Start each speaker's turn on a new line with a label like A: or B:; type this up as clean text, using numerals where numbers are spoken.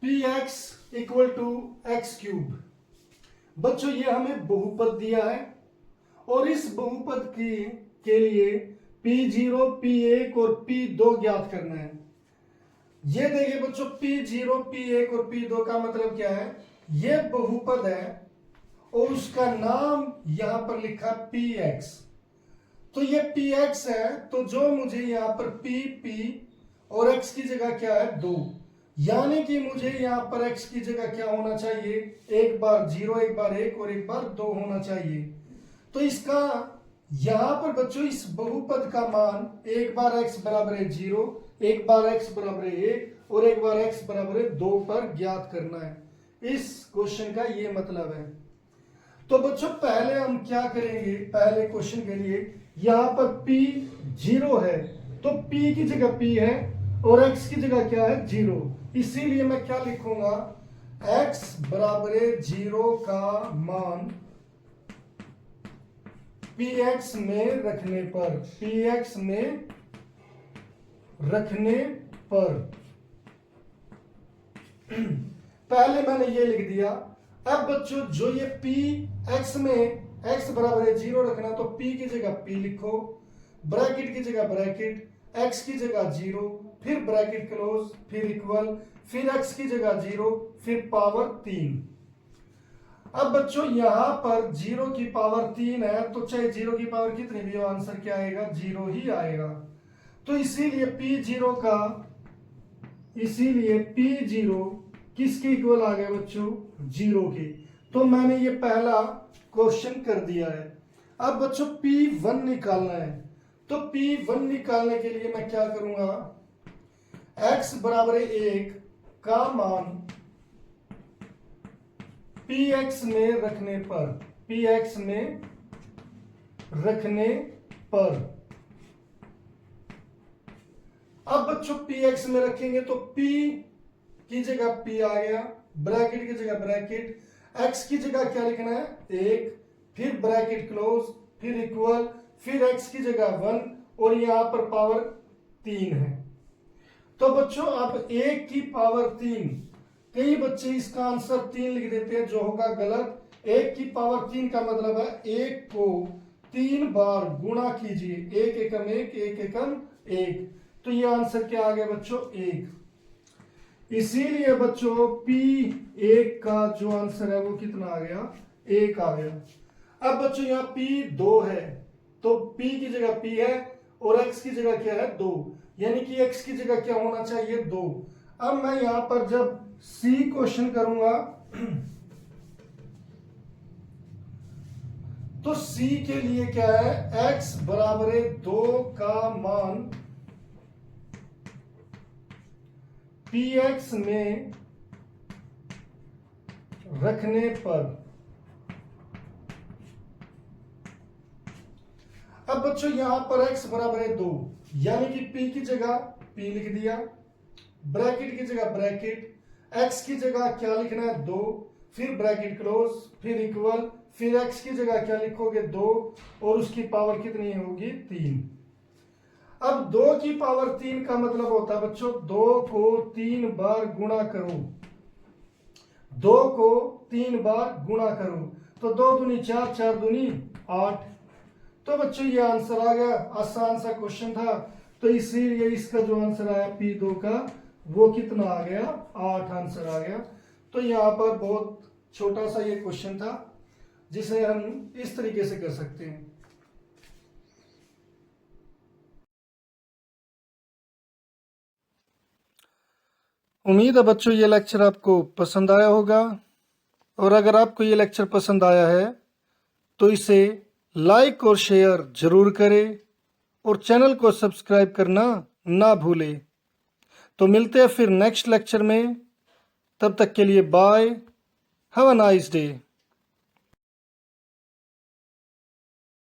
A: P X equal to X cube. बच्चों ये हमें बहुपद दिया है और इस बहुपद के लिए P0, P1 और P2 ज्ञात करना है। ये देखिए बच्चों, P0, P1 और P2 का मतलब क्या है? ये बहुपद है और उसका नाम यहां पर लिखा Px। तो ये Px है, तो जो मुझे यहां पर P और x की जगह क्या है? 2। यानी कि मुझे यहां पर x की जगह क्या होना चाहिए? एक बार 0, एक बार 1 और एक बार 2 होना चाहिए। तो इसका यहां पर बच्चों इस बहुपद का मान एक बार x बराबर है 0, एक बार x बराबर है 1 और एक बार x बराबर है 2 पर ज्ञात करना है। इस क्वेश्चन का ये मतलब है। तो बच्चों पहले हम क्या करेंगे? पहले क्वेश्चन के लिए यहां पर p 0 है, तो p की जगह p है और x की जगह क्या है? 0। इसीलिए मैं क्या लिखूंगा? x बराबर है 0 का मान px में रखने पर, px में रखने पर पहले मैंने ये लिख दिया। अब बच्चों जो ये p x में x बराबर है 0 रखना, तो p की जगह p लिखो, ब्रैकेट की जगह ब्रैकेट, x की जगह 0, फिर ब्रैकेट क्लोज, फिर इक्वल, फिर x की जगह 0, फिर पावर 3। अब बच्चों यहां पर 0 की पावर 3 है, तो चाहे 0 की पावर कितनी भी हो, आंसर क्या आएगा? 0 ही आएगा। तो इसीलिए P0 किसके इक्वल आ गया बच्चों? 0 के। तो मैंने ये पहला क्वेश्चन कर दिया है। अब बच्चों P1 निकालना है, तो P1 निकालने के लिए मैं क्या करूंगा? x बराबर 1 का मान px में रखने पर अब बच्चों px में रखेंगे तो p की जगह p आ गया, ब्रैकेट की जगह ब्रैकेट, x की जगह क्या लिखना है? 1, फिर ब्रैकेट क्लोज, फिर इक्वल, फिर x की जगह 1 और यहां पर पावर 3 है। तो बच्चों अब 1 की पावर 3, कई बच्चे इसका आंसर 3 लिख देते हैं, जो होगा गलत। 1 की पावर 3 का मतलब है 1 को 3 बार गुणा कीजिए, 1 एकम 1, 1 एकम 1। तो ये आंसर क्या आ गया बच्चों? 1। इसीलिए बच्चों P1 का जो आंसर है वो कितना आ गया? 1 आ गया। अब बच्चों यहाँ P2 है, तो P की जगह P है और x की जगह क्या है? 2, यानी कि x की जगह क्या होना चाहिए? 2। अब मैं यहां पर जब C क्वेश्चन करूंगा तो C के लिए क्या है? x बराबर है 2 का मान px में रखने पर। अब बच्चों यहां पर x बराबर है 2, यानी कि p की जगह p लिख दिया, ब्रैकेट की जगह ब्रैकेट, x की जगह क्या लिखना है? 2, फिर ब्रैकेट क्लोज, फिर इक्वल, फिर x की जगह क्या लिखोगे? 2 और उसकी पावर कितनी होगी? 3। अब 2 की पावर 3 का मतलब होता है बच्चों 2 को 3 बार गुणा करो, 2 को 3 बार गुणा करो, तो 2 दूनी 4, 4 दूनी 8। तो बच्चों ये आंसर आ गया। आसान सा क्वेश्चन था, तो इसीलिए इसका जो आंसर आया P2 का वो कितना आ गया? 8 आंसर आ गया। तो यहाँ पर बहुत छोटा सा ये क्वेश्चन था, जिसे हम इस तरीके से कर सकते हैं। उम्मीद है बच्चों ये लेक्चर आपको पसंद आया होगा, और अगर आपको ये लेक्चर पसंद आया है तो इसे लाइक और शेयर जरूर करें और चैनल को सब्सक्राइब करना ना भूलें। तो मिलते हैं फिर नेक्स्ट लेक्चर में, तब तक के लिए bye, have a nice day.